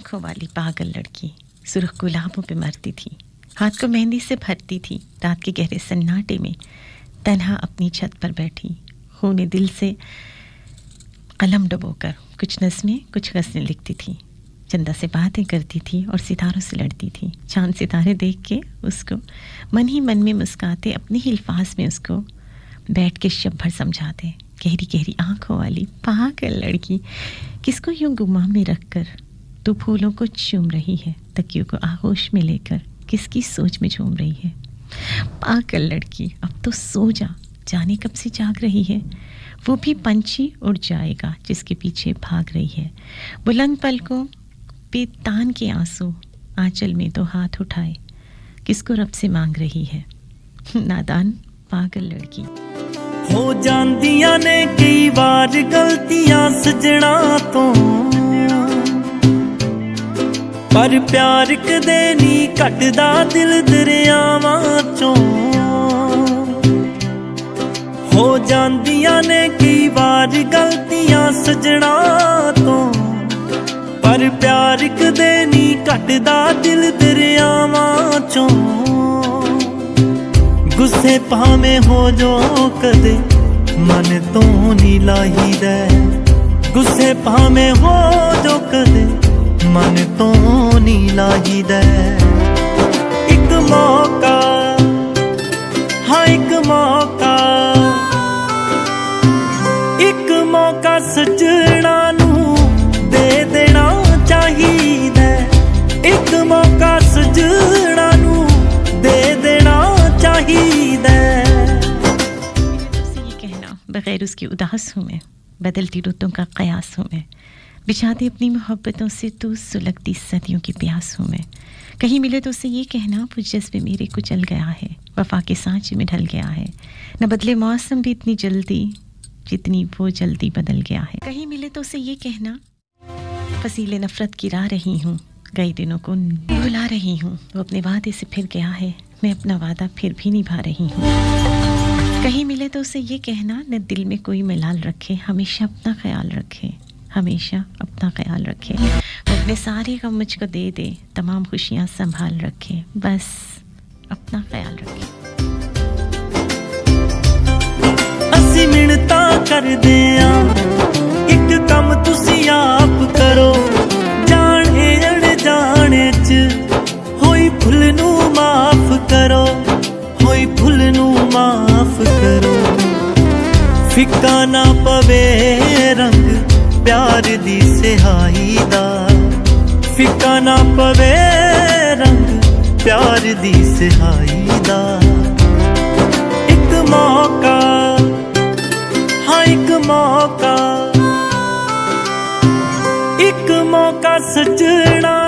आंखों वाली पागल लड़की सुर्ख गुलाबों पे मरती थी, हाथ को मेहंदी से भरती थी, रात के गहरे सन्नाटे में तन्हा अपनी छत पर बैठी खूने दिल से कलम डुबोकर कुछ नज़में कुछ गज़लें लिखती थी, चंदा से बातें करती थी और सितारों से लड़ती थी। चांद सितारे देख के उसको मन ही मन में मुस्काते, अपने ही अल्फाज में उसको बैठ के शब भर समझाते। गहरी गहरी आंखों वाली पागल लड़की, किसको यूं गुमा में रखकर तू फूलों को चूम रही है, तकियों को आगोश में लेकर किसकी सोच में झूम रही है। पागल लड़की अब तो सो जा, जाने कब से जाग रही है, वो भी पंछी उड़ जाएगा जिसके पीछे भाग रही है। बुलंद पलकों पे तान के आंसू, आंचल में तो हाथ उठाए, किसको रब से मांग रही है। नादान पागल लड़की। हो जांदियां ने कई बार गलतियां सजना तो, पर प्यार कदे नी घटदा दिल दरियावां चों। हो जांदियां ने कई बार गलतियां सजना तो, पर प्यार कदे नी घटदा दिल दरियावां चों। गुस्से भावें हो जो कदे मन तो नी लाहीदा, गुस्से भावें हो जो कदे मन तो नी लाहीदा। एक मौका, हाँ एक मौका, एक मौका सजना नू दे देना चाहिदा। एक मौका सजना नू दे देना चाहिदा। तुझसे ये कहना बगैर उसकी उदास हूँ मैं, बदलती रुतों का कयास हूँ मैं, बिछाते अपनी मोहब्बतों से तू सुलगती सदियों की प्यास हूँ मैं। कहीं मिले तो उससे ये कहना वो जज्बे मेरे कुचल गया है, वफा के सांचे में ढल गया है, न बदले मौसम भी इतनी जल्दी जितनी वो जल्दी बदल गया है। कहीं मिले तो उसे ये कहना फसीले नफरत गिरा रही हूँ, कई दिनों को भुला रही हूँ, वो अपने वादे से फिर गया है, मैं अपना वादा फिर भी निभा रही हूँ। कहीं मिले तो उसे ये कहना न दिल में कोई मलाल रखे, हमेशा अपना ख्याल रखे, हमेशा अपना ख्याल रखे। वो अपने सारे गम मुझको दे दे, तमाम खुशियाँ संभाल रखे, बस अपना ख्याल रखे। असी मिन्नता कर दिया एक कम तुसी आप करो, जाने अनजाने च होई भुल नू माफ करो, होई भुल नू माफ करो। फिक्का ना पवे रंग प्यार दी सिहाई दा, फिक्का ना पवे रंग प्यार दी सिहाई दा। एक मौका, हाँ एक मौका, एक मौका सजना